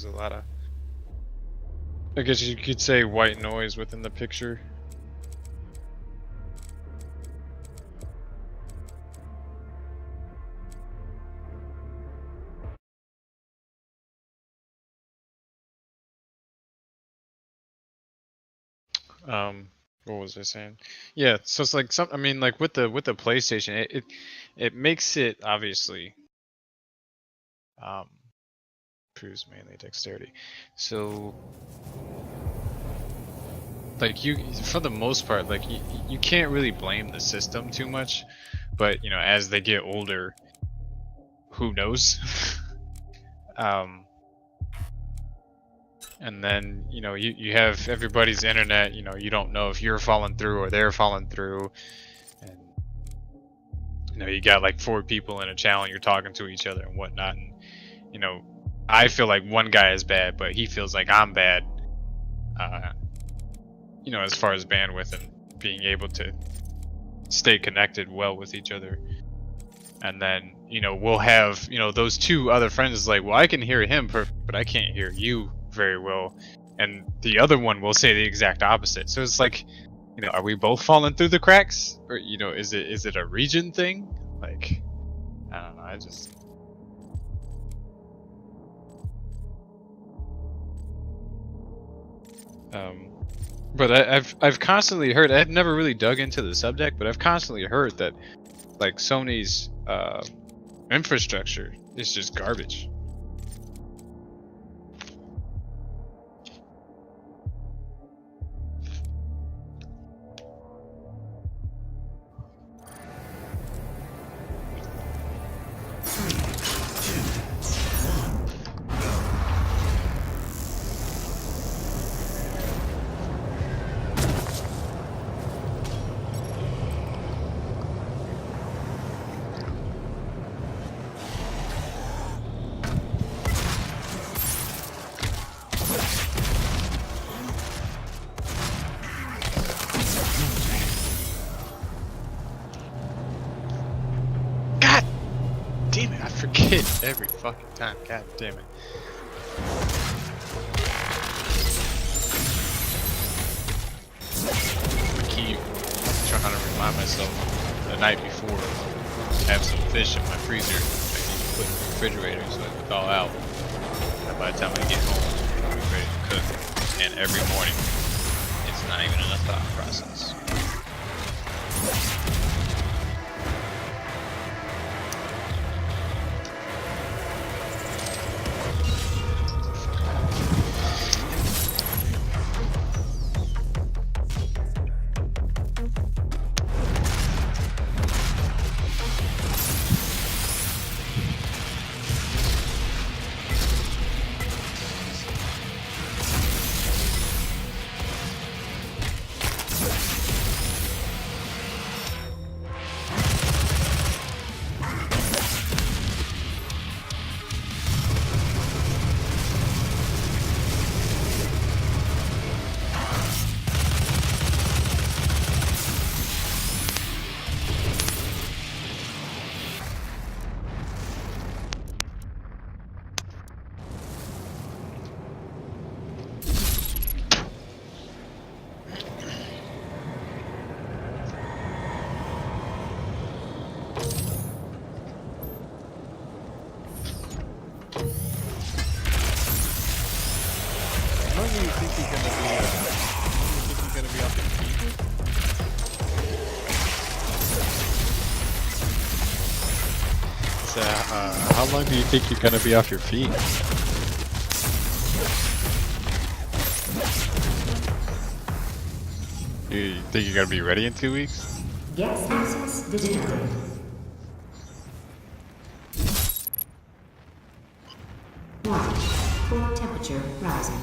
there's a lot of, I guess you could say, white noise within the picture. What was I saying? Yeah, so it's like I mean, like with the PlayStation, it makes it obviously proves mainly dexterity. So like for the most part, like you can't really blame the system too much, but you know, as they get older, who knows? And then, you know, you have everybody's internet, you know, you don't know if you're falling through or they're falling through. And, you know, you got like 4 people in a channel, you're talking to each other and whatnot. And, you know, I feel like one guy is bad, but he feels like I'm bad, you know, as far as bandwidth and being able to stay connected well with each other. And then, you know, we'll have, you know, those 2 other friends like, well, I can hear him, but I can't hear you very well. And the other one will say the exact opposite. So it's like, you know, are we both falling through the cracks? Or, you know, is it a region thing? Like, I don't know, I just... But I've constantly heard, I've never really dug into the subject, but I've constantly heard that, like, Sony's infrastructure is just garbage. Forget every fucking time. God damn it. I keep trying to remind myself the night before to have some fish in my freezer. I need to put in the refrigerator so I can thaw out. And by the time I get home, I'll be ready to cook. And every morning, it's not even in a thought process. How long do you think you're gonna be off your feet? You think you're gonna be ready in 2 weeks? Gas access detected. Warning. Core temperature rising.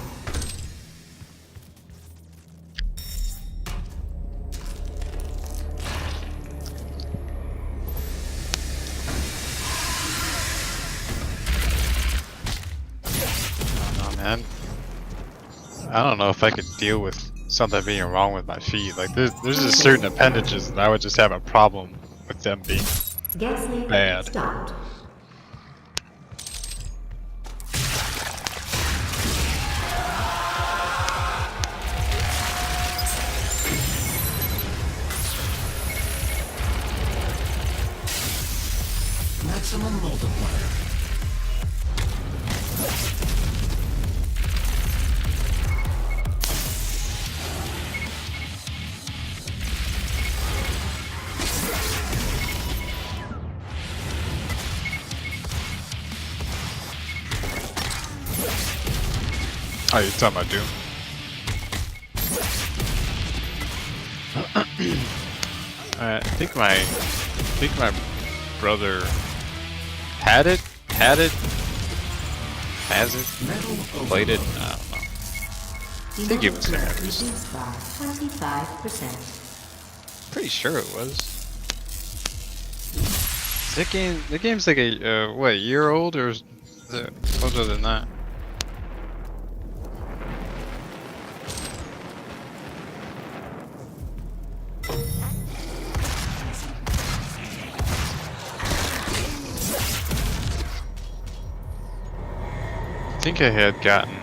Man, I don't know if I could deal with something being wrong with my feet. Like there's just certain appendages that I would just have a problem with them being bad. Stopped. Oh, you're talking about Doom? I think my brother has it, played it. I don't know. I think it was there. Reduced by 25%. Pretty sure it was. The game's like a what, year old, or is it older than that? I think I had gotten.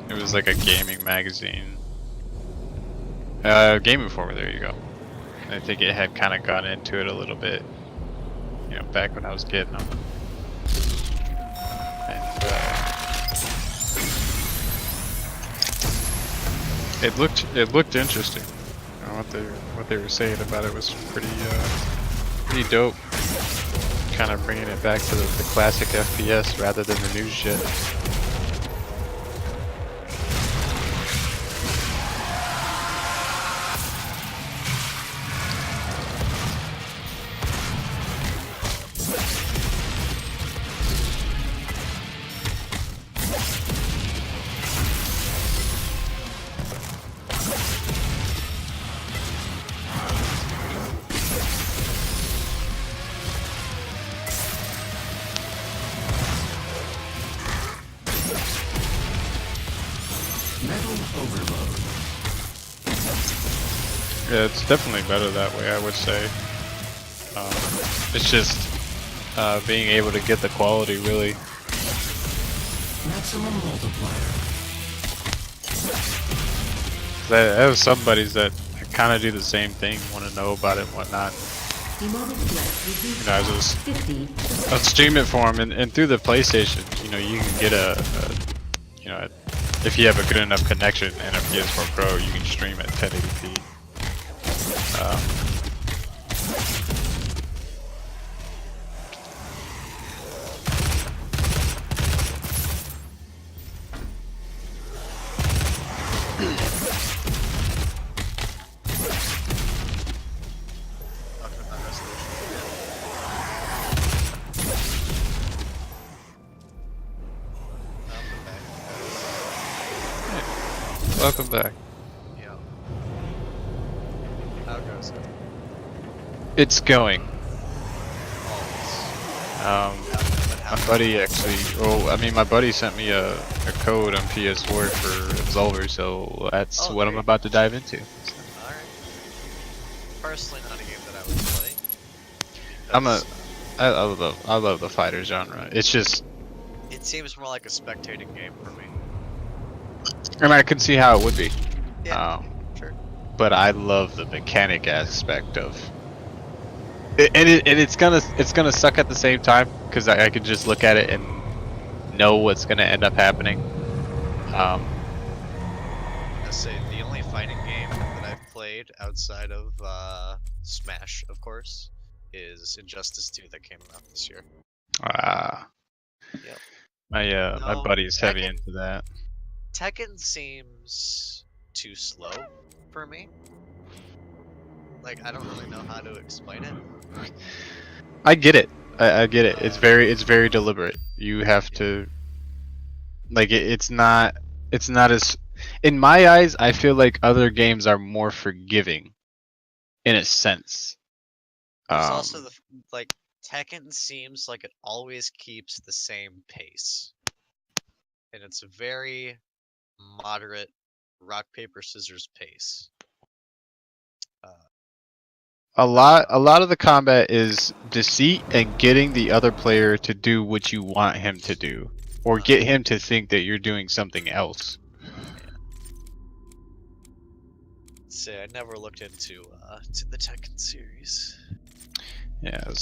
It was like a gaming magazine. Game Informer. There you go. I think it had kind of gone into it a little bit. You know, back when I was getting them. And it looked interesting. You know, what they were saying about it was pretty dope. Kind of bringing it back to the classic FPS rather than the new shit. Yeah, it's definitely better that way, I would say. It's just being able to get the quality really. Maximum multiplier. I have some buddies that kind of do the same thing, want to know about it and whatnot. You know, I'll stream it for them, and through the PlayStation, you know, you can get you know, if you have a good enough connection and a PS4 Pro, you can stream at 1080p. Welcome back. Yeah. How goes it? It's going. Always. My buddy actually, my buddy sent me a code on PS4 for Absolver, so that's what I'm about to dive into. So. Alright. Personally, not a game that I would play. I love the fighter genre. It's just. It seems more like a spectating game for me. And I can see how it would be. Yeah, sure. But I love the mechanic aspect of it, and it's gonna suck at the same time because I can just look at it and know what's gonna end up happening. I say the only fighting game that I've played outside of Smash, of course, is Injustice 2 that came out this year. Yep. My buddy's heavy into that. Tekken seems too slow for me. Like, I don't really know how to explain it. I get it. I get it. It's very deliberate. You have to, like, it's not as, in my eyes, I feel like other games are more forgiving in a sense. There's also like Tekken seems like it always keeps the same pace. And it's a very moderate rock paper scissors pace. A lot of the combat is deceit and getting the other player to do what you want him to do, or get him to think that you're doing something else. Yeah. Say I never looked into to the Tekken series. Yeah,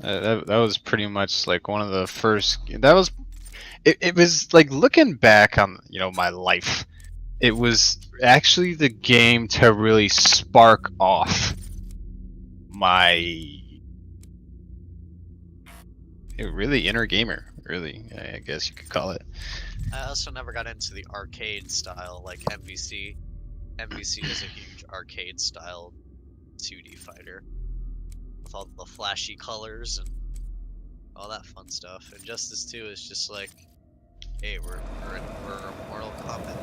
that was pretty much like one of the first. That was. It was like looking back on, you know, my life. It was actually the game to really spark off my really inner gamer. really. I guess you could call it. I also never got into the arcade style like MVC. MVC is a huge arcade style 2D fighter with all the flashy colors and all that fun stuff. Injustice 2 is just like, hey, we're a Mortal Kombat.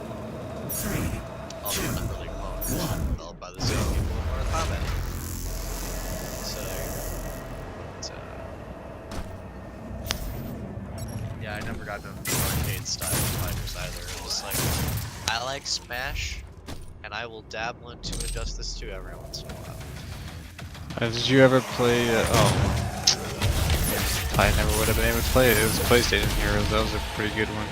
Although not really clone, it's developed by the same people in Mortal Kombat. So yeah, I never got into arcade style fighters either. It was like, I like Smash, and I will dabble into Injustice 2 every once in a while. Did you ever play? I never would have been able to play it. It was PlayStation Heroes. That was a pretty good one.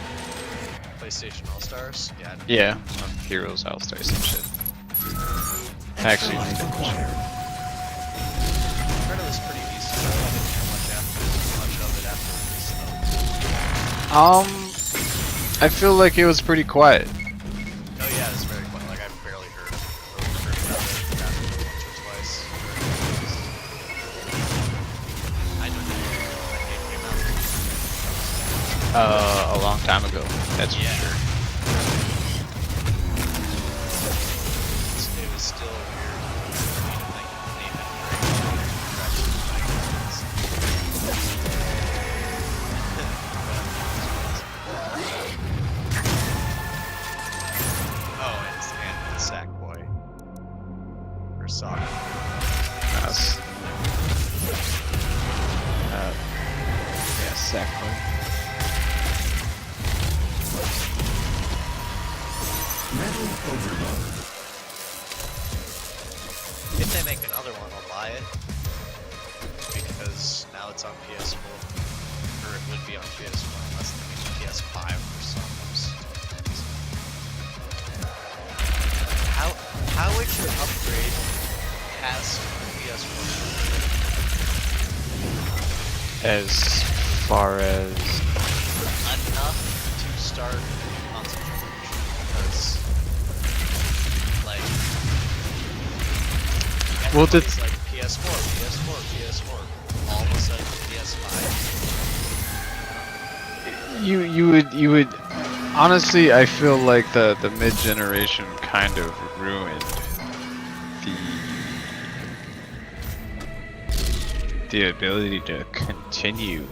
PlayStation All Stars? Yeah. Yeah, Heroes, All-Stars and shit. Actually, I heard it was pretty decent. I didn't hear much of it after release, I feel like it was pretty quiet. though. Oh yeah, it's very quiet. Like I barely heard about it after once or twice. I know that game came out. A long time ago. That's Yeah. for sure. It was still weird for me to think they had Oh, and Sackboy. Or Soccer. Yes. Yeah, Sackboy. If they make another one, I'll buy it. Because now it's on PS4. Or it would be on PS4 unless they make PS5 or something. How would you upgrade past PS4? As far as Enough to start console generation. Because, like, well, everybody's like PS4, PS4. All of a sudden, PS5. you would honestly, I feel like the mid-generation kind of ruined the ability to continue.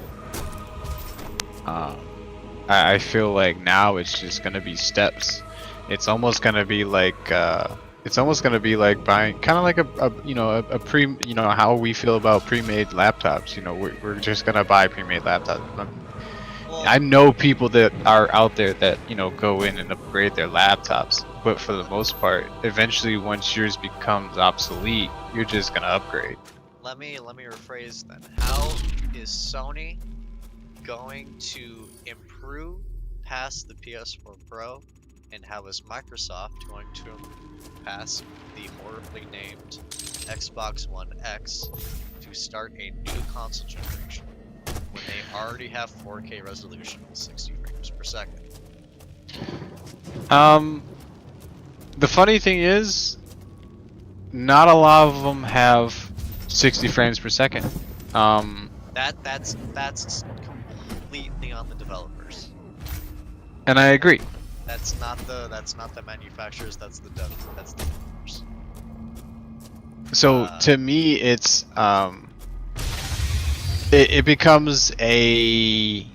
I feel like now it's just gonna be steps. It's almost gonna be like buying, kind of like a pre, how we feel about pre-made laptops. We're just gonna buy pre-made laptops. Well, I know people that are out there that go in and upgrade their laptops, but for the most part, eventually once yours becomes obsolete, you're just gonna upgrade. let me rephrase then. How is Sony going to improve past the PS4 Pro, and how is Microsoft going to pass the horribly named Xbox One X to start a new console generation when they already have 4K resolution with 60 frames per second? The funny thing is, not a lot of them have 60 frames per second. That's completely on the developers. And I agree. That's not the manufacturers. That's the developers. So to me, it's it becomes a